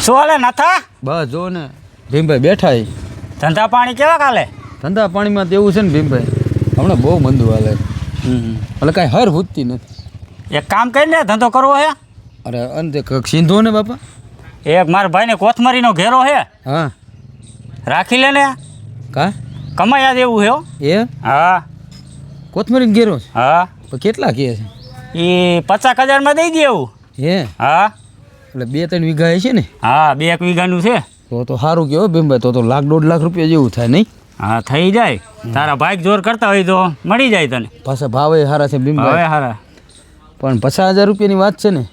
શું હાલે નથા? બસ જો ને ભીમભાઈ બેઠા છે. ધંધા પાણી કેવા કાલે? ધંધા પાણીમાં તો એવું છે ને ભીમભાઈ, હમણાં બહુ મંદુ હાલે. એટલે કાંઈ હર હૂજતી નથી. એક કામ કરીને ધંધો કરવો હે? અરે અંતે સિંધો ને બાપા. એક મારા ભાઈને કોથમરીનો ઘેરો હે, હા રાખી લે ને. કા કમાયા દેવું હે હો. એ હા કોથમરી ઘેરો છે? હા. પણ કેટલા કહે છે? એ 50,000 દઈ દે એવું. હે હા એટલે 2-3 વીઘા છે ને? હા 2 વીઘાનું છે. તો સારું કહેવો ભીમભાઈ, તો 1,00,000-1.5 લાખ રૂપિયા જેવું થાય નહીં? હા થઈ જાય. તારા ભાઈ જોર કરતા હોય તો મળી જાય તને. પાછા ભાવે સારા છે ભીમભાઈ. હવે હારા. પણ 50,000 રૂપિયાની વાત છે ને,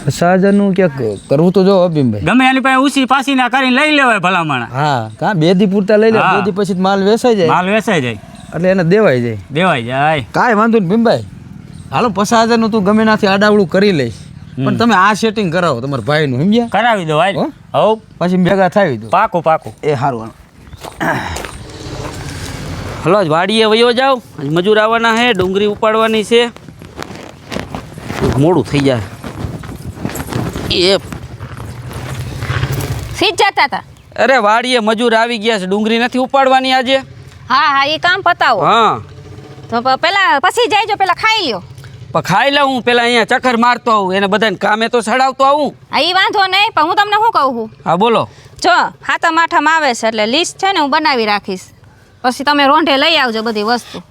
50,000નું ક્યાંક કરવું તો જો ભીમભાઈ. ગમે એની પાસે ઉછી પાછી ના કરીને લઈ લેવાય ભલામણ. હા કાં 2 દી પૂરતા લઈ લે, 2 દી પછી માલ વેચાઈ જાય. માલ વેચાઈ જાય એટલે એને દેવાઈ જાય. દેવાઈ જાય. કાંઈ વાંધો નહીં ભીમભાઈ, હાલો 50,000નું તું ગમે નાથી આડાવડું કરી લઈશ, પણ તમે આ સેટિંગ કરાવો તમારા ભાઈનું, સમજ્યા? કરાવી દો હાલ. હવ પછી ભેગા થાવી દો. પાકું પાકું. એ સારું. હલો આજ વાડીએ વયો જાઓ, આજ મજૂર આવવાના છે, ડુંગળી ઉપાડવાની છે, મોડું થઈ જાય. એ સીટ જતા હતા. અરે વાડીએ મજૂર આવી ગયા છે, ડુંગળી નથી ઉપાડવાની આજે. હા હા એ કામ પતાવો. હા તો પેલા પછી જઈજો, પેલા ખાઈ લ્યો. પણ ખાઈ લઉં હું, પેલા અહીંયા ચક્કર મારતો આવું, એને બધાને કામે તો ચડાવતો આવું. હા એ વાંધો નહીં, પણ હું તમને શું કહું છું, હા બોલો. જો હાથમ આઠમ આવે છે એટલે લિસ્ટ છે ને હું બનાવી રાખીશ, પછી તમે રોંઢે લઈ આવજો બધી વસ્તુ.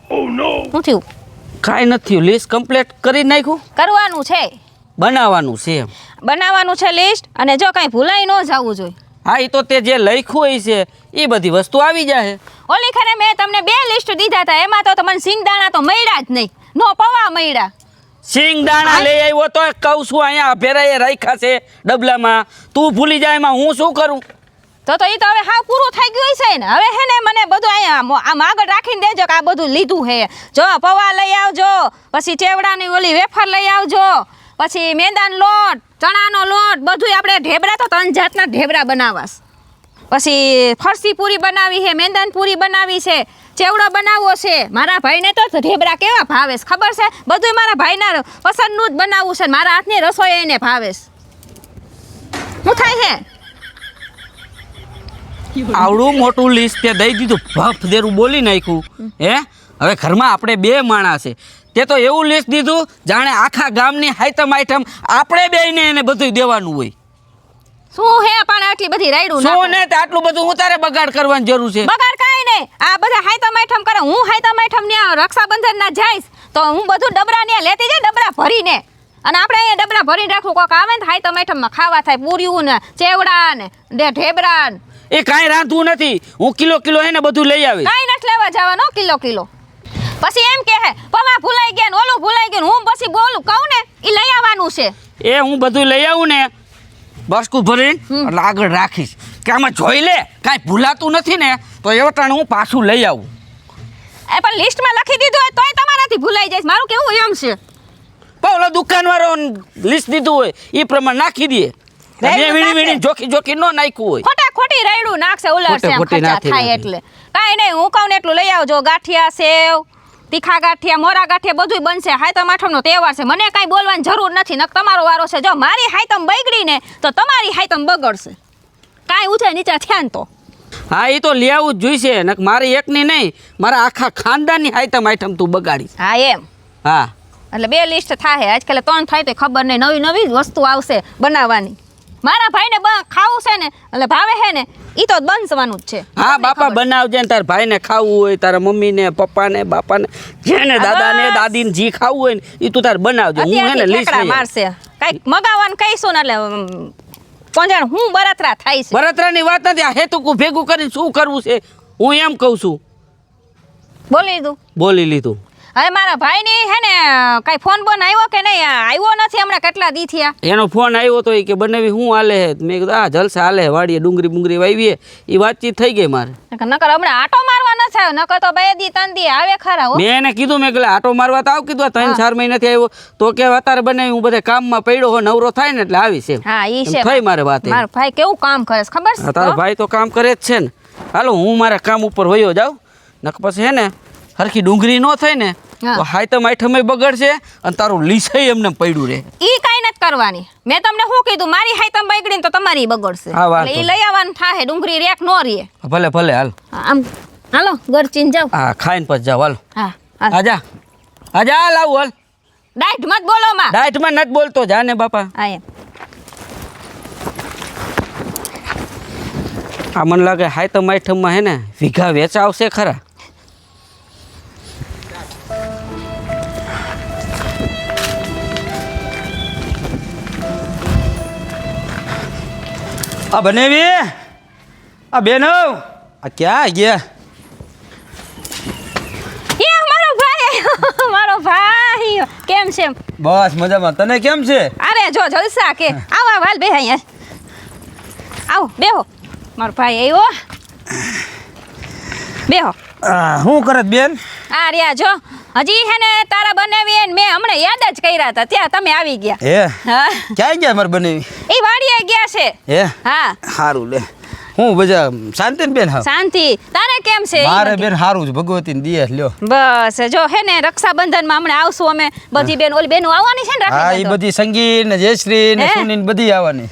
શું થયું? કાંઈ નથી થયું, લિસ્ટ કમ્પ્લીટ કરી નાખ્યું. કરવાનું છે, બનાવવાનું છે. બનાવવાનું છે લિસ્ટ, અને જો કાંઈ ભૂલાઈ ન જવું જોઈએ. હા એ તો તે જે લખ્યું હોય છે એ બધી વસ્તુ આવી જાય. ઓલી ખરે મેં તમને 2 લિસ્ટ દીધા હતા, એમાં તો તમને સિંગદાણા તો મળ્યા જ નહીં, નો પવા મળ્યા. સિંગ દાણા લઈ આવ્યો તો કહું છું, અહીંયા ભેરાએ રાખ્યા છે ડબલામાં, તું ભૂલી જાય એમાં હું શું કરું? તો એ તો હવે હા પૂરું થઈ ગયું છે ને. હવે હે ને મને બધું અહીંયા આમ આગળ રાખીને દેજો કે આ બધું લીધું હે. જો પૌવા લઈ આવજો, પછી ચેવડાની ઓલી વેફર લઈ આવજો, પછી મેંદાનો લોટ, ચણાનો લોટ, બધું આપણે ઢેબરા તો 3 જાતના ઢેબરા બનાવાસ. પછી ફરસી પૂરી બનાવી છે, મેંદાની પૂરી બનાવી છે, ચેવડો બનાવવો છે. મારા ભાઈને તો ઢેબરા કેવા ભાવે છે ખબર છે? બધું મારા ભાઈના પસંદનું જ બનાવવું છે, મારા હાથની રસોઈ એને ભાવે છે. શું થાય છે? આવડું મોટું લિસ્ટ તે દઈ દીધું, ભફ દેરું બોલી નાખ્યું. હે હવે ઘરમાં આપણે 2 માણસ છે, તે તો એવું લિસ્ટ દીધું જાણે આખા ગામની આઈટમ આપણે બેયને એને બધું દેવાનું હોય. શું હે પણ આટલી બધી રાયડું શું ને આટલું બધું હું તારે બગાડ કરવાની જરૂર છે? બગાડ કાંઈ નહીં, આ બધા હાઈતમ આઈટમ કરે. હું હાઈતમ આઈટમ ને રક્ષાબંધન ના જઈશ તો હું બધું ડબરા ને લેતી જાય, ડબરા ભરીને. અને આપણે અહીંયા ડબરા ભરીને રાખવું, કોક આવે ને હાઈતમ આઈટમમાં ખાવા થાય, પૂરીયું ને ચેવડા ને ઢેબરા ને. એ કાંઈ રાંધવું નથી, હું કિલો એને બધું લઈ આવી. કાંઈ નથી લેવા જવાનો, કિલો. પછી એમ કે હે પવા ભૂલાઈ ગયા ને ઓલું ભૂલાઈ ગયું, હું પછી બોલું કહું ને એ લઈ આવવાનું છે. એ હું બધું લઈ આવું ને બસકું ભરીને એટલે આગળ રાખીશ કે આમાં જોઈ લે કાંઈ ભૂલાતું નથી ને, તો એવો ટાણે હું પાછું લઈ આવું. એ પણ લિસ્ટમાં લખી દીધું હોય તોય તમારાથી ભૂલાઈ જાય. મારું કેવું એમ છે, પણ ઓલો દુકાનવાળો લિસ્ટ દીધું હોય એ પ્રમાણે નાખી દે. વીણી જોખી ન નાખ્યું હોય, ખોટી રાયડું નાખશે, ઉલટશે આમ ખોટી ખર્ચા નાખી થાય. એટલે કાંઈ નહીં, હું કહું ને એટલું લઈ આવજો. ગાંઠિયા, સેવ, તીખા ગાંઠિયા, મોરા ગાંઠિયા બધું બનશે. હાઈતમ આઠમનો તહેવાર છે, મને કાંઈ બોલવાની જરૂર નથી, નક તમારો વારો છે. જો મારી હાઈતમ બગડી ને તો તમારી હાઈતમ બગડશે. કાંઈ ઊંચા નીચા થયા ને તો હા એ તો લઈ આવવું જ જોઈશે, નક મારી એકની નહીં, મારા આખા ખાનદાનની આઈટમ તું બગાડીશ. હા એમ. હા એટલે 2 લિસ્ટ થાય, આજકાલ 3 થાય તો ખબર નહીં, નવી વસ્તુ આવશે બનાવવાની. મારા ભાઈને ખાવું છે ને એટલે ભાવે છે ને એ તો બનવાનું જ છે. હા બાપા બનાવજે ને, તાર ભાઈને ખાવું હોય, તારા મમ્મીને પપ્પાને બાપાને જેને દાદાને દાદીને જી ખાવું હોય ને એ તું તાર બનાવજે. હું એને લિસ્ટ મારશે કાંઈક મગાવવાનું કહીશું ને એટલે કોણ જાણે હું બળતરા થાય છે. બળતરાની વાત નથી, આ હેતુકું ભેગું કરીને શું કરવું છે હું એમ કહું છું. બોલી લીધું. હવે મારા ભાઈની હે ને કઈ ફોન બોન આવ્યો કે નહીં? આવ્યો નથી હમણાં કેટલા દી થયા. એનો ફોન આવ્યો તો એ કે બનાવી હું હાલે હે. મેં કીધું આ જલસા હાલે વાડીએ ડુંગળી વાવીએ, એ વાતચીત થઈ ગઈ મારે. નકર હમણાં આટો મારવા ન થાય, નકર તો 2 દી 3 દી આવે ખરા. મેં એને કીધું, મેં કીધું આટો મારવા તો આવ, કીધું 3-4 મહિનાથી આવ્યો તો કે અત્યારે બનાવી હું બધા કામમાં પડ્યો હો, નવરો થાય ને એટલે આવીશ એમ. હા ઈ છે થઈ મારે વાત. મારો ભાઈ કેવું કામ કરે છે ખબર છે? તારો ભાઈ તો કામ કરે જ છે ને. હાલો હું મારા કામ ઉપર વયો જાઉં, નક પછી હે ને હરખી ડુંગળી ન થાય ને હા. તો હાયતમ આઈટમે બગડશે અને તારું લીસય એમને પડ્યું રહે. ઈ કાંઈ નથી કરવાની. મેં તમને શું કીધું, મારી હાઈતમ બગડી ને તો તમારી બગડશે. હા, વાંધો એટલે ઈ લઈ આવવાનું થાહે, ડુંગળી રેક નો રીએ. ભલે ભલે હાલ. આમ હાલો ગરચીન જાવ. હા ખાઈને પછી જાવ હાલ. હા હાલ. આજા આજા હાલ આવું હાલ. ડાયટ મત બોલો માં. ડાયટમાં નથી બોલતો જા ને બાપા. હા એમ. આ મને લાગે હાયતમ આઈટમમાં હે ને વીઘા વેચાવશે ખરા. આ બનેવી આ બેનો આ ક્યાં ગયા? એ મારો ભાઈ મારો ભાઈ કેમ છે? બસ મજામાં. તને કેમ છે? અરે જો જલસા કે આવો આવો, હાલ બે અહીંયા આવો બેહો. મારો ભાઈ આવ્યો, બેહો. શું કરે બેન? આ રહ્યા જો, હજી હે ને તારા બનાવી ને મેં હમણાં યાદ જ કર્યા હતા, ત્યાં તમે આવી ગયા. હે હા ક્યાં ગયા મારે બનેવી? એ વાડીએ ગયા છે. હે હા સારું લે. હું બજા શાંતિ ને બેન? હા શાંતિ. તારે કેમ છે? ઈ મારે બધી. બેન સારું છે, ભગવતીને દિયે લ્યો. બસ જો હે ને રક્ષાબંધનમાં હમણાં આવશું અમે બધી બેન, ઓલી બેનો આવવાની છે ને હા એ રાખી બધી સંગીત ને જયશ્રી ને હે? સુની ને બધી આવવાની.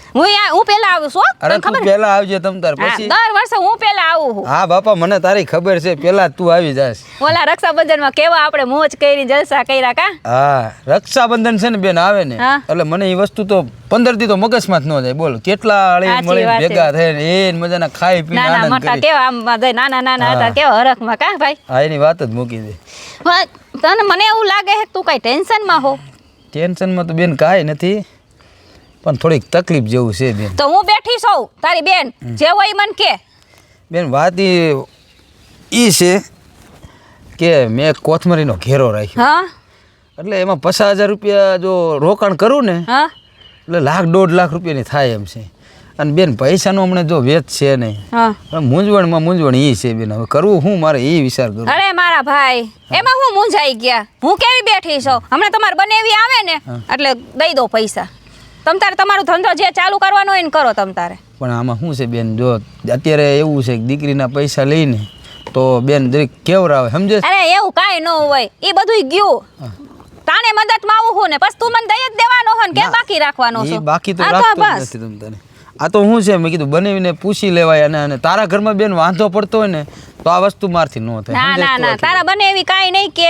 હું પેલા આવું છું હો. અરે તને તું ખબર? પેલા આવજે તમ તાર હા, પછી. દર વર્ષે હું પેલા આવું છું. હા બાપા મને તારી ખબર છે, પેલા તું આવી જાસ. ઓલા રક્ષાબંધનમાં કેવા આપણે મોજ કરી જલસા કર્યા કા. હા રક્ષાબંધન છે ને બેન આવે ને હા. એટલે મને એ વસ્તુ તો 15 દી તો મગજમાં જ ન જાય. બોલો કેટલા હળી સાચી મળી વાત છે. ભેગા થઈને એ મજાના ખાઈ પીને નાના આનંદ મોટા કરી. કેવા આમ નાના નાના હતા, હા. કેવા હરખમાં કા ભાઈ. હા એની વાત જ મૂકી દે. તને મને એવું લાગે છે કે તું કઈ ટેન્શનમાં હો. ટેન્શનમાં તો બેન કાંઈ નથી, પણ થોડીક તકલીફ જેવું છે બેન. તો હું બેઠી છું, તારી બેન જે હોય ઈ મને કે. બેન વાત ઈ છે કે મેં કોથમરીનો ઘેરો રાખ્યો, હા એટલે એમાં 50,000 રૂપિયા જો રોકાણ કરું ને હા એટલે 1.5 લાખ રૂપિયાની થાય એમ છે. અને બેન પૈસાનો હમણાં જો વેચ છે નહીં, હા. હવે મૂંઝવણ ઈ છે બેન. હવે કરવું શું મારે એ વિચાર કરું. અરે મારા ભાઈ, એમાં હું મૂંઝાઈ ગયા. હું કેવી બેઠી છું, હમણાં તમારે બનેવી આવે ને એટલે દઈ દો પૈસા. તમ તારે તમારો ધંધો જે ચાલુ કરવાનો હોય ને કરો તમ તારે. પણ આમાં શું છે બેન, જો અત્યારે એવું છે કે દીકરીના પૈસા લઈને તો બેન જરીક કેવરાવે, સમજે? અરે એવું કાંઈ ન હોય, એ બધું ગયું. તાને મદદમાં આવું હું ને બસ તું મને દઈ જ દેવાનો હો ને કેમ બાકી રાખવાનો ઈ છો? બાકી તો આ રાખતો જ બસ. નથી તમ તારે. આ તો શું છે, મેં કીધું બનાવીને પૂછી લેવાય. અને તારા ઘરમાં બેન વાંધો પડતો હોય ને તો આ વસ્તુ મારથી ન થાય. ના સમજે ના તો ના, આટલું. તારા બને એવી કાંઈ નહીં કે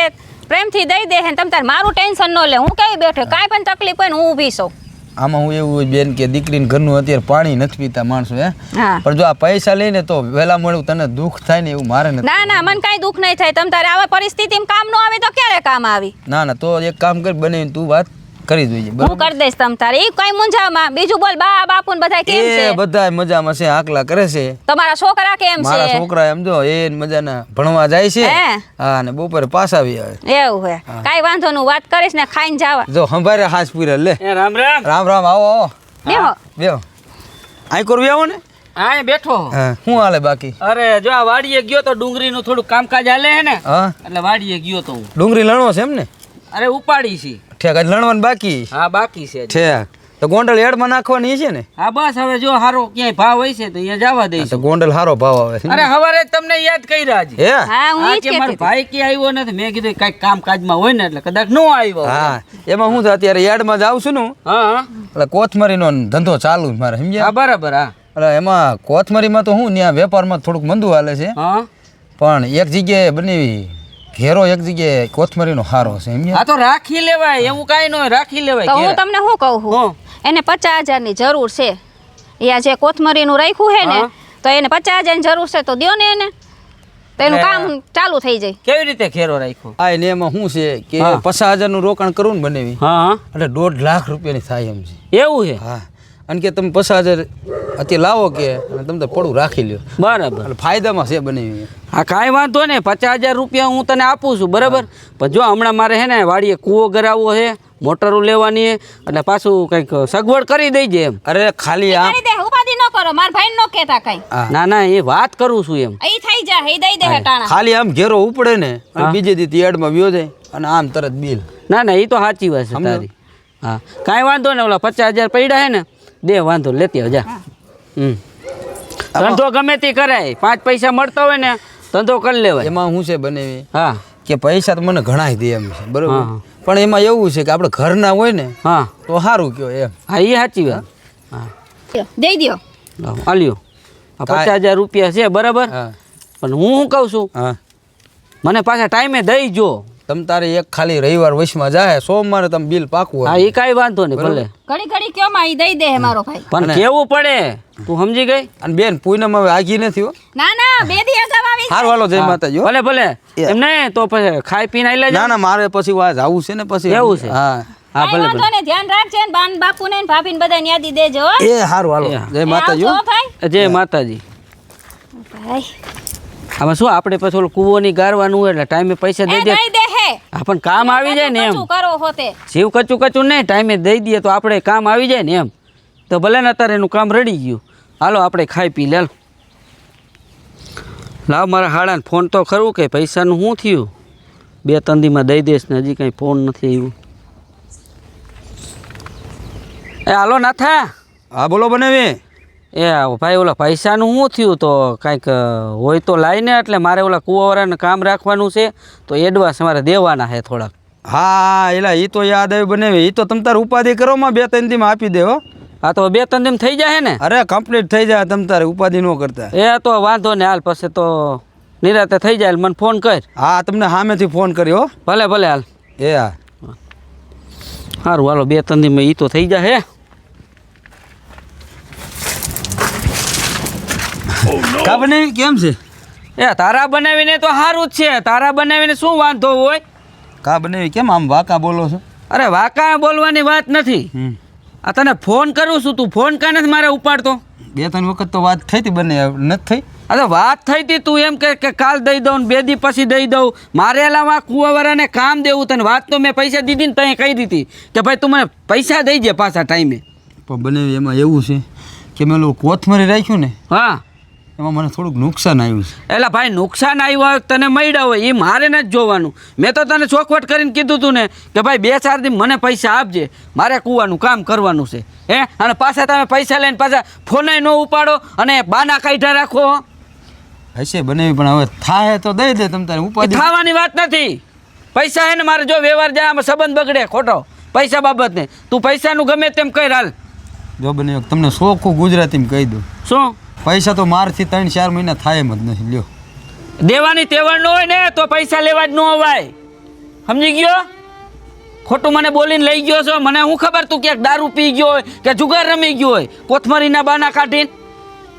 પ્રેમથી દઈ દે હે ને તમ તારે મારું ટેન્શન ન લે. હું કઈ બેઠે કાંઈ પણ તકલીફ હોય ને હું ઊભી છું. આમાં હું એવું હોય બેન કે દીકરીને ઘરનું અત્યારે પાણી નથી પીતા માણસો, હે હા. પણ જો આ પૈસા લઈને તો વહેલા મળ્યું તને દુઃખ થાય ને એવું મારે નથી. ના ના, મને કાંઈ દુઃખ નહીં થાય. તમ તારે આવા પરિસ્થિતિમાં કામ ન આવે તો ક્યારે કામ આવી? ના ના તો એક કામ કરી બનાવીને તું વાત કરી જોઈએ. હું કરી દઈશ તમ તારે. એ કઈ મૂંઝામાં. બીજું બોલ, બા બાપુ ને બધા કેમ છે? એ બધા મજામાં છે, આકલા કરે છે. તમારા છોકરા કેમ મારા છે? છોકરા એમ જો એ મજાના ભણવા જાય છે. હે? હા ને બપોરે પાછા આવી આવે. એવું હે? કાંઈ વાંધો નહીં, વાત કરીશ ને ખાઈને જાવા. જો સંભારે હાથ પૂરે લે. એ રામ રામ. રામ રામ, આવો આવો બેહો. બેહો. અહીં કરવી આવો ને. હા બેઠો. હા શું હાલે બાકી? અરે જો આ વાડીએ ગયો તો ડુંગળીનું થોડું કામકાજ હાલે હે ને હા એટલે વાડીએ ગયો તો હું. ડુંગળી લણવો છે એમ ને? અરે ઉપાડી છે. ઠેક આજ લણવાનું બાકી હા બાકી છે. ઠેક તો ગોંડલ એડમાં નાખવાની છે ને? હા બસ હવે જો હારો ક્યાંય ભાવ હોય છે તો અહીંયા જવા હા, તો દઈશું. ગોંડલ હારો ભાવ આવે છે. અરે હવારે જ તમને યાદ કર્યા આજે. હે હા, હું હા, ઈ જ કે મારો કહેતી હતી. ભાઈ કે આવ્યો નથી. મેં કીધું કઈક કામકાજમાં હોય ને એટલે કદાચ ન આવ્યો. હા એમાં હું છે અત્યારે યાર્ડમાં જાઉં છું ને હું, હા હા એટલે કોથમરીનો ધંધો ચાલુ છે મારે, હા સમજ્યા? બરાબર. હા એટલે એમાં કોથમરીમાં તો હું ત્યાં વેપારમાં થોડુંક મંદું હાલે છે, હા પણ એક જગ્યાએ બનેવી ઘેરો, એક જગ્યાએ કોથમરીનો હારો છે, સમજ્યા? હા તો રાખી લેવાય એવું કાંઈ ન હોય. રાખી લેવાય. તો હું ઘેરા. તમને શું કહું છું, એને 50,000 ની જરૂર છે. એ આ જે કોથમરીનું રાખ્યું છે ને હા. તો એને 50,000 ની જરૂર છે તો દ્યો ને એને, તો એનું એટલે- કામ ચાલુ થઈ જાય. કેવી રીતે ઘેરો રાખ્યો? આ એને એમાં શું છે કે હા. 50,000 નું રોકાણ કરવું ને બનેવી હા હા એટલે 1.5 લાખ રૂપિયાની થાય એમ છે. એવું છે. હા અને કે તમે 50,000 અત્યારે લાવો કે અને તમે તો પડું રાખી લ્યો, બરાબર. એટલે ફાયદામાં છે બનેવી. હા કાંઈ વાંધો નહીં. 50,000 રૂપિયા હું તને આપું છું બરાબર. પણ જો હમણાં મારે હે ને વાડીએ કૂવો કરાવવો છે, મોટરો લેવાની છે, એટલે પાછું કંઈક સગવડ કરી દેજે એમ. અરે ખાલી આ કરી દે, ઉપાધિ ન કરો. મારા ભાઈ ન કહેતા કઈ. હા. ના ના એ વાત કરું છું એમ. ઈ થઈ જાય, ઈ દઈ દે હટાણા. ખાલી આમ ઘેરો ઉપડે ને અને હા. બીજે દી યાર્ડમાં વ્યો જાય અને આમ તરત બિલ. ના ના એ તો સાચી વાત છે સમજો. તારી. હા કાંઈ વાંધો ને ઓલા 50,000 પડ્યા હે ને દે વાંધો લેતી આવ જા. ધંધો ગમે તે કરાય, 5 પૈસા મળતા હોય ને ધંધો કરી લેવાય. એમાં શું છે બનેવી હા કે પૈસા તો મને ઘણા દે એમ છે બરોબર હા. પણ એમાં એવું છે કે આપણે ઘરના હોય ને હા તો સારું કયો એમ. હા એ સાચી વાત. હા દઈ દ્યો. લાવો, આલ્યો આ 50,000 રૂપિયા છે બરાબર. હા પણ હું શું કહું છું હા મને પાછા ટાઈમે દઈ જો. તમ તારે એક ખાલી રવિવાર વચમાં જાય સોમવારે તમે બિલ પાકવું હા એ કાંઈ વાંધો નહીં ભલે. ઘડી ઘડી કયો માં ઈ દઈ દે હે મારો ભાઈ. પણ કેવું પડે તું સમજી ગઈ. અને બેન પૂનમ હવે આગી નથી હો. ના ના 2 દી અગાઉ આવી. હારું હાલો જય માતાજી હો. ભલે ભલે એમ નહીં તો પછી ખાઈ પીને આઈ લેજે. ના ના મારે પછી વાત આવું છે ને પછી એવું છે? હા હા કાંઈ ભલે વાંધો ભલે નહીં, ધ્યાન રાખજે ને બાન બાપુને ને ભાભીને બધાને યાદી દેજો હો. એ હારું હાલો એ, જય માતાજી આવજો હો. ભાઈ. જય માતાજી. ભાઈ આમાં શું આપણે પછી ઓલું કૂવોની ગારવાનું હોય એટલે ટાઈમે પૈસા એ દઈ દે. દઈ દે હે. હા પણ કામ આવી જાય ને એમ. કચું કરો હોતે. જીવ કચું કચું નહીં ટાઈમે દઈ દઈએ તો આપણે કામ આવી જાય ને એમ. તો ભલે ને અત્યારે એનું કામ રડી ગયું. હાલો આપણે ખાઈ પી લે. લાવ મારા હાડાને ફોન તો ખરું કે પૈસાનું શું થયું. 2-3 દીમાં દઈ દઈશ ને હજી કાંઈ ફોન નથી આવ્યું. એ હાલો નાથા. હા બોલો બનાવી. એ ભાઈ ઓલા પૈસાનું શું થયું તો કાંઈક હોય તો લાવીને એટલે મારે ઓલા કૂવાવાળાને કામ રાખવાનું છે તો એડવાન્સ મારે દેવાના છે થોડાક. હા એલા એ તો યાદ આવ્યું બનાવી. એ તો તમ તારે ઉપાધિ કરો માં 2-3 દીમાં આપી દે હો. હા તો 2-3 દીમ થઈ જાય ને. અરે કમ્પ્લીટ થઈ જાય તમ તારે ઉપાધિ ન કરતા. એ તો વાંધો ને હાલ પછી તો નિરાતે થઈ જાય મને ફોન કર. હા તમને સામેથી ફોન કર્યો હો. ભલે ભલે હાલ. એ હા સારું હાલો 2-3 દીમાં એ તો થઈ જાય. કા બનાવી કેમ છે? એ તારા બનાવીને તો સારું જ છે. તારા બનાવીને શું વાંધો હોય. કા બનાવી કેમ આમ વાકા બોલો છો? અરે વાકા બોલવાની વાત નથી. આ તને ફોન કરું છું તું ફોન કાને જ મારે ઉપાડતો. 2-3 વખત તો વાત થઈ હતી બને નથી થઈ. અરે વાત થઈ હતી તું એમ કે કાલ દઈ દઉં ને 2 દી પછી દઈ દઉં. મારે એલામાં કુવાવાળાને કામ દેવું તને વાત તો મેં પૈસા દીધી ને તને કહી દીધી કે ભાઈ તું મને પૈસા દઈ દે પાછા ટાઈમે. પણ બનાવી એમાં એવું છે કે મેં ઓલું કોથમરી રાખ્યું ને હા એમાં મને થોડુંક નુકસાન આવ્યું છે. એટલે ભાઈ નુકસાન આવ્યું હોય તને મળ્યા હોય એ મારે નથી જોવાનું. મેં તો તને ચોખવટ કરીને કીધું તું ને કે ભાઈ 2-4 દી મને પૈસા આપજે મારે કૂવાનું કામ કરવાનું છે. હે અને પાછા તમે પૈસા લઈને પાછા ફોને ન ઉપાડો અને બાના કાઢ્યા રાખો. હશે બનાવી પણ હવે થાય તો દઈ દે તમ તારે એ ઉપાધિ. થવાની વાત નથી. પૈસા હે ને મારે જો વ્યવહાર જાય આમાં સંબંધ બગડે ખોટો પૈસા બાબતને. તું પૈસાનું ગમે તેમ કર હાલ. જો બનાવી તમને સોખું ગુજરાતીમાં કહી દઉં શું પૈસા તો મારથી 3-4 મહિના થાય એમ જ નથી લ્યો. દેવાની તેવડ ન હોય ને તો પૈસા લેવા જ ન અવાય. સમજી ગયો. ખોટું મને બોલીને લઈ ગયો છો. મને શું ખબર તું ક્યાંક દારૂ પી ગયો હોય કે જુગાર રમી ગયો હોય કોથમરીના બાના કાઢીને.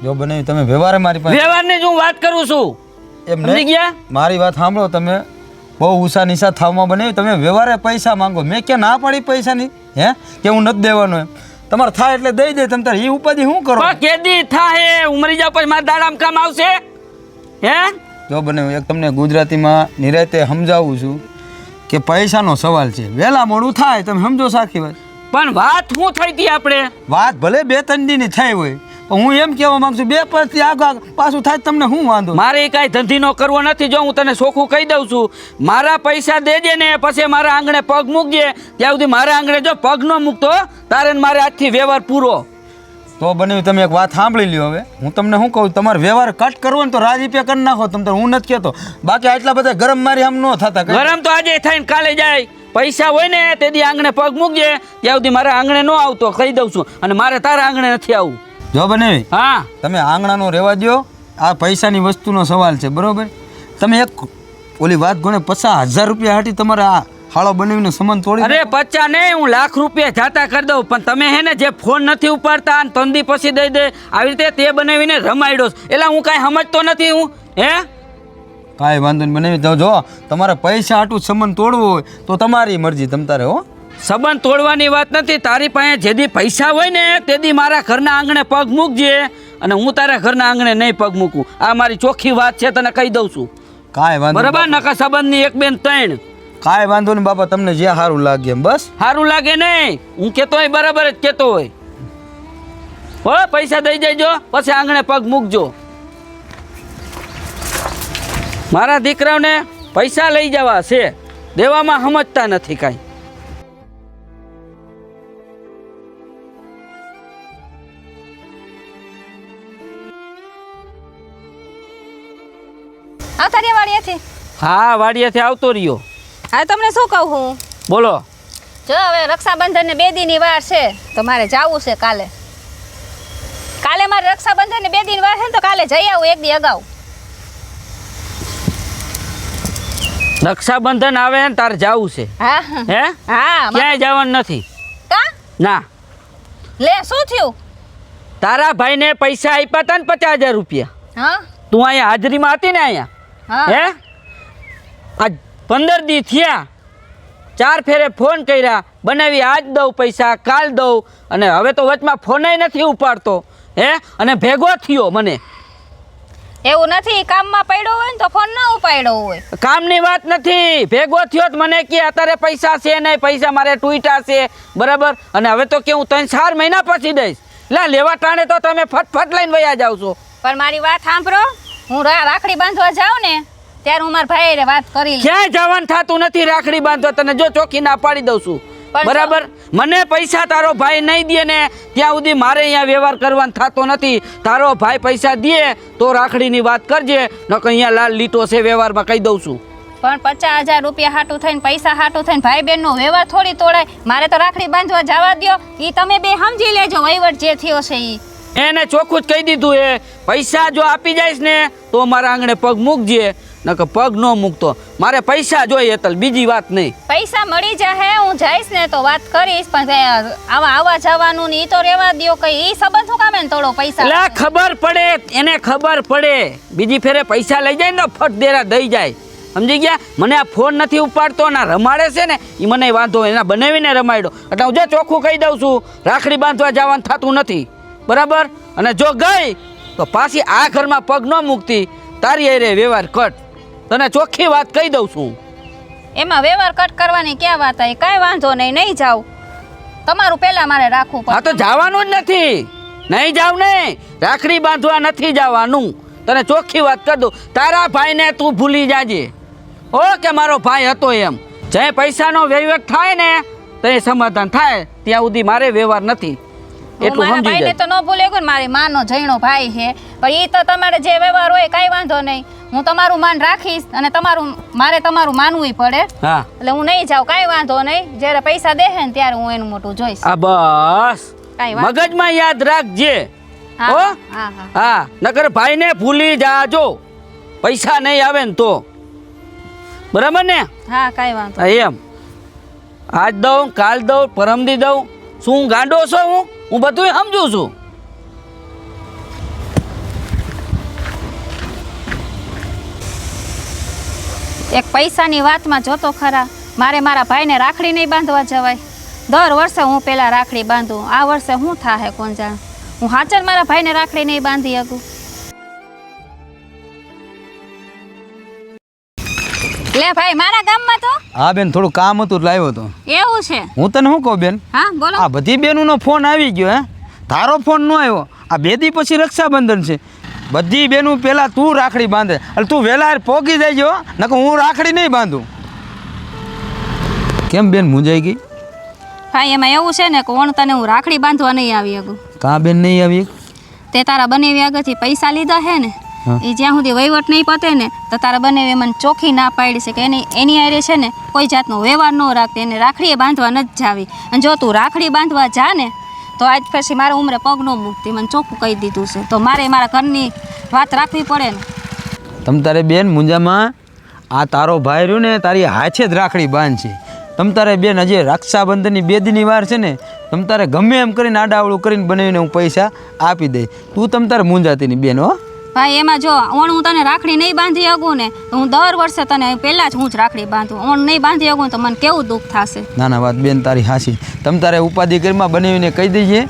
જો બનાવી તમે વ્યવહારે મારી પાસે વ્યવહારની જ હું વાત કરું છું. એમ સમજી નહીં. ગયા. મારી વાત સાંભળો તમે બહુ ઉષા નિશા થાવમાં બનાવી તમે વ્યવહારે પૈસા માંગો. મેં ક્યાં ના પાડી પૈસાની હે કે હું નથી દેવાનો એમ. તમારે થાય એટલે દઈ દે તમ તારે એ ઉપાધિ શું કરો? પણ કેદી થાય ઉમરી જાવ પછી મારા દાડામાં કામ આવશે. હે જો બનાવી એક તમને ગુજરાતીમાં નિરાતે સમજાવું છું કે પૈસાનો સવાલ છે. વહેલા મોડું થાય તમે સમજો સાખી વાત. પણ વાત શું થઈ હતી આપણે. વાત ભલે 2-3 દીની થઈ હોય પણ હું એમ કહેવા માંગુ છું 2-5 દી આગળ પાછું થાય તમને શું વાંધો? મારે કાંઈ ધંધીનો કરવો નથી. જો હું તને ચોખ્ખું કહી દઉં છું મારા પૈસા દેજે ને પછી મારા આંગણે પગ મૂકજે. ત્યાં સુધી મારા આંગણે જો પગ ન મૂકતો તારે ને મારે આજથી વ્યવહાર પૂરો. તો બનાવી તમે એક વાત સાંભળી લ્યો. હવે હું તમને શું કહું તમારે વ્યવહાર કટ કરવો ને તો રાજીપે કરી નાખો તમે. હું નથી કહેતો બાકી આટલા બધા ગરમ મારી આમ ન થતા. ગરમ તો આજે થઈને કાલે જાય. પૈસા હોય ને તેથી આંગણે પગ મૂકજે. ત્યાં સુધી મારા આંગણે ન આવતો કહી દઉં છું. અને મારે તારા આંગણે નથી આવવું. જો બનાવી હા તમે આંગણાનો રહેવા દો. આ પૈસાની વસ્તુનો સવાલ છે બરોબર. તમે એક ઓલી વાત ગણે 50,000 રૂપિયા હાટી તમારે આ હાળો બનાવીને સંબંધ તોડી. અરે 50 નહીં હું લાખ રૂપિયા જાતા કરી દઉં. પણ તમે હે ને જે ફોન નથી ઉપાડતા અને 3 દી પછી દઈ દે આવી રીતે તે બનાવીને રમાડ્યો. એટલે હું કાંઈ સમજતો નથી હું. હે કાંઈ વાંધો નહીં બનાવી દો. જો તમારે પૈસા હાટું સંબંધ તોડવો હોય તો તમારી મરજી તમ તારે હો. સંબંધ તોડવાની વાત નથી. તારી પાસે જેદી પૈસા હોય ને તેદી મારા ઘરના આંગણે પગ મૂકજે અને હું તારા ઘરના આંગણે નહીં પગ મૂકું. આ મારી ચોખ્ખી વાત છે તને કહી દઉં છું. કાંઈ વાંધો નહીં બરાબર નકા સંબંધની 1 2 3. કાંઈ વાંધો નહીં બાપા તમને જે સારું લાગે એમ બસ. સારું લાગે નહીં હું કેતો હોય બરાબર જ કેતો હોય. હો પૈસા દઈ જજો પછી આંગણે પગ મૂકજો. મારા દીકરાઓને પૈસા લઈ જવા છે દેવામાં સમજતા નથી કાંઈ. આવતા રે વાળીએથી હા વાડિયાથી આવતો રહ્યો. હા તમને શું કહું હું બોલો. જો હવે રક્ષાબંધનને 2 દીની વાર છે તો મારે જાવું છે કાલે મારે રક્ષાબંધનને 2 દીની વાર છે ને તો કાલે જઈ આવું 1 દી અગાઉ. રક્ષાબંધન આવે ને તારે જાવું છે હા હે? હા ક્યાંય જવાનું નથી. કા ના. લે શું થયું? તારા ભાઈને પૈસા આપ્યા હતા ને 50,000 રૂપિયા. હા તું અહીંયા હાજરીમાં હતી ને અહીંયા હા હે? આજ 15 દી થયા, 4 ફેરે ફોન કર્યા, બનાવી આજ દઉં પૈસા, કાલ દઉં, અને હવે તો વચમાં ફોનેય નથી ઉપાડતો હે, અને ભેગો થયો મને. એવું નથી, કામમાં પડ્યો હોય ને તો ફોન ન ઉપાડ્યો હોય. કામની વાત નથી, ભેગો થયો તો મને કે અત્યારે પૈસા છે નહીં, પૈસા મારે ટૂટા છે, બરાબર, અને હવે તો કે હું 3-4 મહિના પછી દઈશ. લેવા ટાણે તો તમે ફટફટ લઈને વયા જાવ છો. પણ મારી વાત સાંભળો, હું રાખડી બાંધવા જાઉં ને ત્યારે હું મારા ભાઈને વાત કરી લઈશ. ક્યાંય જવાનું થતું નથી રાખડી બાંધવા, તને જો ચોખ્ખી ના પાડી દઉં છું, પણ બરાબર. મને પૈસા તારો ભાઈ નહીં દે ને ત્યાં સુધી મારે અહીંયા વ્યવહાર કરવાનો થતો નથી. તારો ભાઈ પૈસા દે તો રાખડીની વાત કરજે, નકર અહીંયા લાલ લીટો છે વ્યવહારમાં, કહી દઉં છું. પણ 50,000 રૂપિયા હાટું થઈને, પૈસા હાટું થઈને ભાઈ બહેનનો વ્યવહાર થોડી તોડાય. મારે તો રાખડી બાંધવા જવા દ્યો. ઈ તમે બે સમજી લેજો વહીવટ જે થયો છે ઈ. એને ચોખ્ખું જ કહી દીધું, એ પૈસા જો આપી જઈશ ને તો મારા આંગણે પગ મૂકજે, નકર પગ ન મૂકતો. મારે પૈસા જોઈએ અતલ, બીજી વાત નહીં. પૈસા મળી જાય, હું જઈશ ને તો વાત કરીશ, પણ આવા જવાનું ને ઈ તો રહેવા દ્યો. કઈ ઈ સંબંધ શું કામે ને તોડો પૈસા? એટલે ખબર પડે, એને ખબર પડે. બીજી ફેરે પૈસા લઈ જાય ને ફટ દેરા દઈ જાય, સમજી ગયા? મને આ ફોન નથી ઉપાડતો, ના રમાડે છે ને એ મને વાંધો, એના બનાવીને રમાડ્યો. એટલે હું જે ચોખ્ખું કહી દઉં છું, રાખડી બાંધવા જવાનું થતું નથી, બરાબર. અને જો ગઈ તો પાછી આ ઘરમાં પગ ન મૂકતી, તારી હારે વ્યવહાર કટ. તને ચોખ્ખી વાત કહી દઉં છું. એમાં વ્યવહાર કટ કરવાની ક્યાં વાત આવી? કાંઈ વાંધો નહીં, નહીં જાવ. તમારું પહેલા મારે રાખવું હા તો જવાનું જ નથી, નહીં જાવ ને, રાખડી બાંધવા નથી જવાનું. તને ચોખ્ખી વાત કરી દઉં, તારા ભાઈને તું ભૂલી જાજે. ઓ કે મારો ભાઈ હતો એમ, જે પૈસાનો વહીવટ થાય ને તે સમાધાન થાય, ત્યાં સુધી મારે વ્યવહાર નથી, એટલું મારા સમજી ભાઈને જાય. તો ન ભૂલે ગયો ને, મારી માનો જઈનો ભાઈ છે, પણ ઈ તો તમારે જે વ્યવહાર હોય કાંઈ વાંધો નહીં. હું તમારું માન રાખીશ અને મારે તમારું માનવું પડે. હા એટલે હું નહીં જાઉં, કાંઈ વાંધો નહીં. જ્યારે પૈસા દેહે ને ત્યારે હું એનું મોટું જોઈશ. આ બસ કાંઈ વાંધો મગજમાં યાદ રાખજે. હા, હો હા, હા. હા, નકર ભાઈને ભૂલી જાજો, પૈસા નહીં આવે ને તો, બરાબર ને? હા, કાંઈ વાંધો હા, એમ આજ દઉં, કાલ દઉં, પરમદી દઉં. શું ગાંડો છો હું બધું સમજુ છું. એક પૈસાની વાતમાં જોતો ખરા, મારે મારા ભાઈને રાખડી નહીં બાંધવા જવાય. દર વર્ષે હું પહેલાં રાખડી બાંધું, આ વર્ષે શું થાહે કોણ જાણે. હું હાચર મારા ભાઈને રાખડી નહીં બાંધી શકું. લે ભાઈ, મારા ગામમાં તો હા બેન, થોડું કામ હતું એટલે આવ્યો હતો. એવું છે? હું તને શું કહું બેન, હા બોલો. આ બધી બેનોનો ફોન આવી ગયો, હે તારો ફોન ન આવ્યો. આ 2 દી પછી રક્ષાબંધન છે, બધી બેનું પહેલાં તું રાખડી બાંધે, એટલે તું વહેલા પોગી જાય, નકર હું રાખડી નહીં બાંધું. કેમ બેન મૂંઝાઈ ગઈ? ભાઈ એમાં એવું છે ને કે ઓણ તને હું રાખડી બાંધવા નહીં આવી શકું. કાં બેન નહીં આવી? તે તારા બનેવી આગળથી પૈસા લીધા હે ને, હા. એ જ્યાં સુધી વહીવટ નહીં પતે ને તો તારા બનેવી મને ચોખ્ખી ના પાડી છે કે એની હારે છે ને કોઈ જાતનો વ્યવહાર ન રાખતી, એને રાખડીએ બાંધવા નથી જાવી. અને જો તું રાખડી બાંધવા જા ને તો આજ પછી મારા ઉંમરે પગ ન મૂકતી, મને ચોખ્ખું કહી દીધું છે. તો મારે મારા ઘરની વાત રાખવી પડે ને. તમ તારે બેન મુંજામાં આ તારો ભાઈ રહ્યો ને તારી હાથે જ રાખડી બાંધશે. તમ તારે બેન હજી રક્ષાબંધનની 2 દીની વાર છે ને, તમ તારે ગમે એમ કરીને આડાવડું કરીને બનાવીને હું પૈસા આપી દઈ. તું તમ તારે મુંજાતી નહીં બેન. હો ભાઈ એમાં જો ઓણ હું તને રાખડી નહીં બાંધી શકું ને તો હું દર વર્ષે તને પહેલાં જ હું જ રાખડી બાંધું. ઓણ નહીં બાંધી શકું તો મને કેવું દુઃખ થશે. ના ના વાત બેન તારી હાસી. તમ તારે ઉપાધિ કરીમાં બનાવીને કહી દઈએ,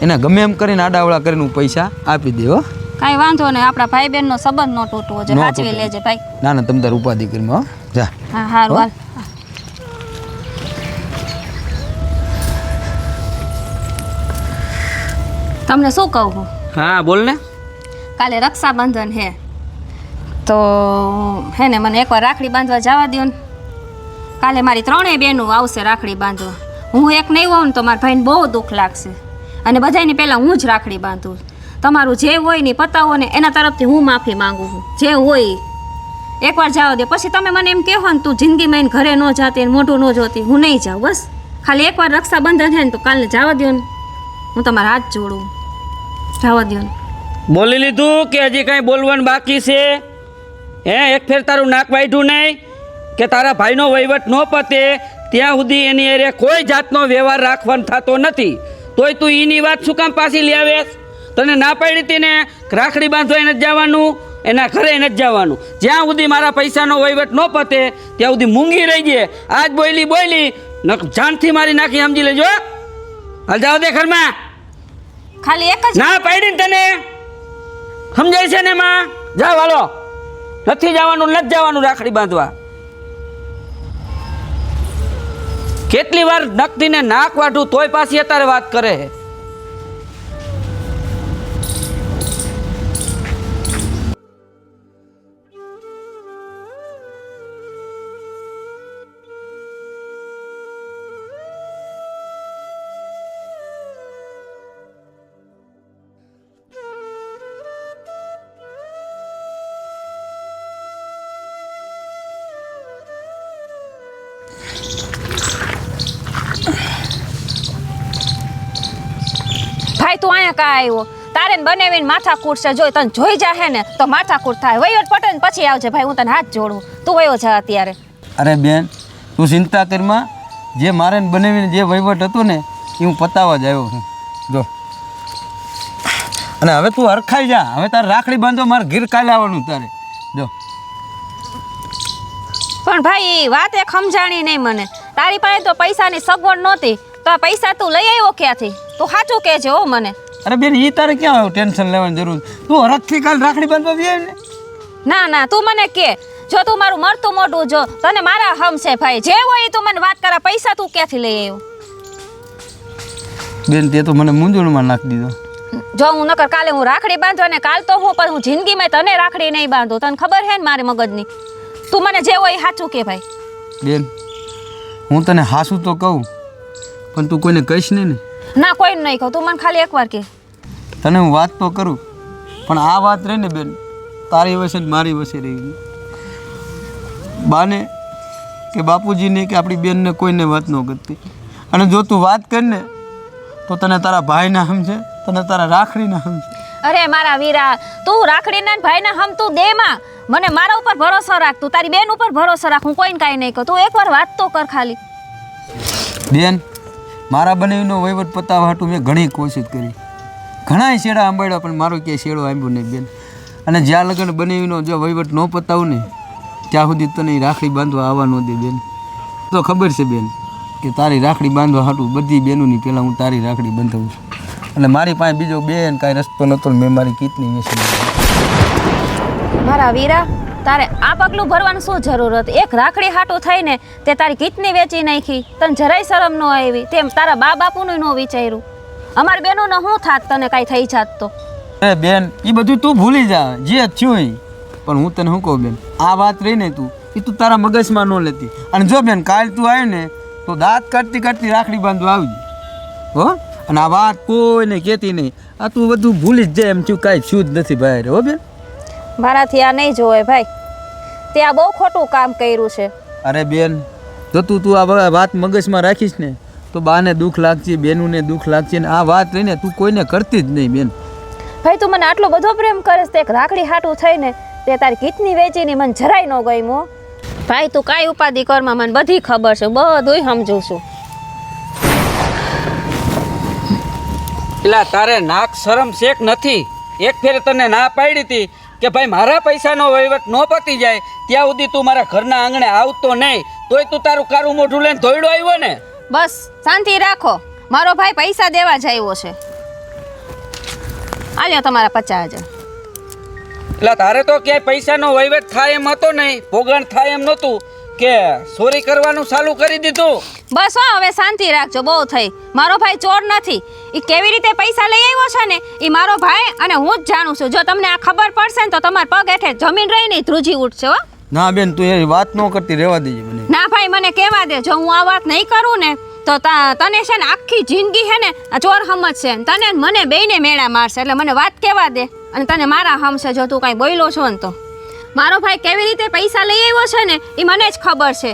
એને ગમે એમ કરીને આડાવડા કરીને હું પૈસા આપી દે. હો કાંઈ વાંધો નહીં, આપણા ભાઈ બહેનનો સંબંધ ન તૂટવો જોઈએ, સાચવી લેજે ભાઈ. ના ના તમ તારે ઉપાધિ કરીમાં. હો જા. હા હારું હાલ. તમને શું કહું હું, હા બોલ ને. કાલે રક્ષાબંધન હે તો હે ને મને એકવાર રાખડી બાંધવા જવા દો ને. કાલે મારી 3 બહેનો આવશે રાખડી બાંધવા. હું એક નહીં હોઉં ને તો મારા ભાઈને બહુ દુઃખ લાગશે. અને બધાની પહેલાં હું જ રાખડી બાંધું. તમારું જે હોય ને પતાવો ને એના તરફથી હું માફી માંગુ છું, જે હોય. એકવાર જવા દે, પછી તમે મને એમ કહો ને તું જિંદગીમાં એને ઘરે ન જાતી ને મોઢું ન જોતી, હું નહીં જાઉં. બસ ખાલી એકવાર રક્ષાબંધન છે ને તો કાલને જવા દો ને, હું તમારા હાથ જોડું, જવા દો ને. બોલી લીધું કે હજી કાંઈ બોલવાનું બાકી છે? હે, એક ફેર તારું નાક વાઢ્યું નહીં કે તારા ભાઈનો વહીવટ ન પતે ત્યાં સુધી એની અરે કોઈ જાતનો વ્યવહાર રાખવાનો થતો નથી. તોય તું એની વાત શું કામ પાછી લઈ આવે? તને ના પાડી હતી ને રાખડી બાંધવા નથી જવાનું, એના ઘરે નથી જવાનું. જ્યાં સુધી મારા પૈસાનો વહીવટ ન પતે ત્યાં સુધી મૂંગી રહી જાય. આજ બોલી જાનથી મારી નાખી, સમજી લેજો. હાલ જાવ દે ઘરમાં. ખાલી એક જ ના પાડી ને તને સમજાય છે ને માં? જાવ હાલો, નથી જવાનું, નથી જવાનું રાખડી બાંધવા. કેટલી વાર નકદીને નાક વાઢું તોય પાછી અત્યારે વાત કરે. ભાઈ તું અહીંયા કા આવ્યો? તારે ને બનાવીને માથાકૂટ છે, જોઈ તને જોઈ જાહે ને તો માથાકૂટ થાય. વહીવટ પટે ને પછી આવજે ભાઈ, હું તને હાથ જોડું. તું વયો જા અત્યારે. અરે બેન, તું ચિંતા કરમાં. જે મારે ને બનાવીને જે વહીવટ હતો ને એ હું પતાવવા જ આવ્યો છું. જો, અને હવે તું હરખાઈ જા. હવે તારે રાખડી બાંધો, મારે ઘીર કાલે આવવાનું તારે. જો પણ ભાઈ વાત એક સમજાણી નહીં મને. તારી પાસે તો પૈસાની સગવડ નહોતી તો આ પૈસા તું લઈ આવ્યો ક્યાંથી? તું સાચું કહેજે હો મને. અરે બેન, એ તારે ક્યાં આવ્યું ટેન્શન લેવાની જરૂર? તું હરખથી કાલ રાખડી બાંધવા બી ને. ના ના, તું મને કે. જો તું મારું મરતું મોઢું જો, તને મારા હમ છે ભાઈ. જે હોય એ તું મને વાત કરા. પૈસા તું ક્યાંથી લઈ આવ્યો? બેન, તે તો મને મૂંઝવણમાં નાખી દીધો. જો હું નકર કાલે હું રાખડી બાંધવા ને કાલ તો હું જિંદગીમાં તને રાખડી નહીં બાંધું. તને ખબર છે ને મારી મગજની. તું મને જે હોય એ સાચું કે ભાઈ. બેન, હું તને હાસું તો કહું, પણ તું કોઈને કહીશ નહીં ને? ના, કોઈને નહીં કહું. તું મને ખાલી એકવાર કે. તને હું વાત તો કરું, પણ આ વાત રહી ને બેન, તારી વચ્ચે ને મારી વચ્ચે રહી ગઈ. બાને કે બાપુજીને કે આપણી બેનને કોઈને વાત ન કરતી. અને જો તું વાત કરીને તો તને તારા ભાઈના સમજે, તને તારા રાખડીના સમજે. અરે મારા વીરા, તું રાખડીના ને ભાઈના હમ તું દેમાં. મને મારા ઉપર ભરોસો રાખ. તું તારી બેન ઉપર ભરોસો રાખ. હું કોઈને કાંઈ નહીં કહું. તું એકવાર વાત તો કર ખાલી. બેન, મારા બનાવીનો વહીવટ પતાવવા હાટું મેં ઘણી કોશિશ કરી, ઘણા શેડા આંબાડ્યા, પણ મારો ક્યાંય શેડો આંબ્યો નહીં બેન. અને જ્યાં લગન બનાવીનો જો વહીવટ ન પતાવું ને ત્યાં સુધી તને રાખડી બાંધવા આવવા ન દે બેન. તો ખબર છે બેન કે તારી રાખડી બાંધવા હાટું બધી બેનોની પહેલાં હું તારી રાખડી બંધાવું છું. એટલે મારી પાસે બીજો બેન કાંઈ રસ્તો નહોતો, મેં મારી કીટની વેચી. મારા વીરા, તારે આ પગલું ભરવાનું શું જરૂર હતી? એક રાખડી હાટું થઈને તે તારી કીટની વેચી નાખી. તને જરાય શરમ ન આવી? તેમ તારા બા બાપુનું ન વિચાર્યું? અમારી બેનોને શું થાત તને કાંઈ થઈ જાત તો? અરે બેન, એ બધું તું ભૂલી જા, જે થયું એ. પણ હું તને શું કહું બેન, આ વાત રહી ને તું તારા મગજમાં ન લેતી. અને જો બેન, કાલ તું આવ્યો ને તો દાંત કાઢતી કાઢતી રાખડી બાંધવા આવજે હો. અને આ વાત કોઈને કહેતી નહીં. આ તું બધું ભૂલી જ જાય એમ થયું, કાંઈ થયું જ નથી ભાઈ. હો બેન, મારાથી આ નહીં જોવે ભાઈ. તે આ બહુ ખોટું કામ કર્યું છે. અરે બેન, જો તું આ વાત મગજમાં રાખીશ ને તો બાને દુઃખ લાગશે, બેનુંને દુઃખ લાગશે. ને આ વાત રહીને તું કોઈને કરતી જ નહીં બેન. ભાઈ તું મને આટલો બધો પ્રેમ કરે છે, એક રાખડી હાટું થઈને તે તારી કીટની વેચીને મને જરાય ન ગમ્યું. ભાઈ તું કાંઈ ઉપાધિ કરમાં, મને બધી ખબર છે, બધુંય સમજું છું. પેલા તારે નાક શરમ શેક નથી? એક ફેરે તને ના પાડી હતી કે ભાઈ મારા પૈસાનો વહીવટ ન પતી જાય ત્યાં સુધી તું મારા ઘરના આંગણે આવતો નહીં. તોય તું તારું કારું મોઢું લઈને ધોઈડો આવ્યો ને. બસ શાંતિ રાખો. મારો ભાઈ પૈસા દેવા જ આવ્યો છે. આલ્યો તમારા 50,000. એટલે તારે તો ક્યાંય પૈસાનો વહીવટ થાય એમ હતો નહીં, ભોગણ થાય એમ નહોતું કે ચોરી કરવાનું ચાલુ કરી દીધું. બસ હો, હવે શાંતિ રાખજો. બહુ થઈ. મારો ભાઈ ચોર નથી. એ કેવી રીતે પૈસા લઈ આવ્યો છે ને એ મારો ભાઈ અને હું જ જાણું છું. જો તમને આ ખબર પડશે ને તો તમારા પગ હેઠે જમીન રહી નહીં ધ્રુજી ઉઠશે હો. ના બેન, તું એ વાત ન કરતી, રહેવા દેજે મને. ના ભાઈ, મને કહેવા દે. જો હું આ વાત નહીં કરું ને તો તને છે ને આખી જિંદગી છે ને આ ચોર સમજશે. તને મને બેયને મેળા મારશે. એટલે મને વાત કહેવા દે. અને તને મારા હમશે જો તું કાંઈ બોલ્યો છો ને તો. મારો ભાઈ કેવી રીતે પૈસા લઈ આવ્યો છે ને એ મને જ ખબર છે.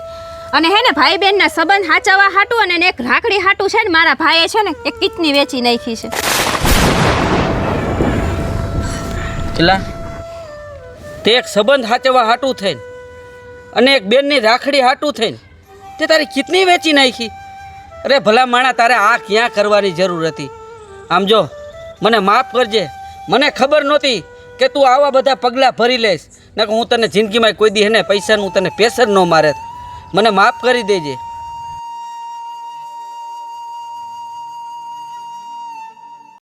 અને હે ને ભાઈ બહેનના સંબંધ સાચવવા હાટું અને એક રાખડી હાટું છે ને મારા ભાઈએ છે ને એક કિડની વેચી નાખી છે. એલા તે એક સંબંધ સાચવવા હાટું થઈને અને એક બેનની રાખડી હાટું થઈને તે તારી કિડની વેચી નાખી. અરે ભલા માણા, તારે આ ક્યાં કરવાની જરૂર હતી? આમ જો, મને માફ કરજે, મને ખબર નહોતી કે તું આવા બધા પગલાં ભરી લઈશ. ને હું તને જિંદગીમાં કોઈ દી હે ને પૈસાનું તને પ્રેશર ન મારે. મને માફ કરી દેજે.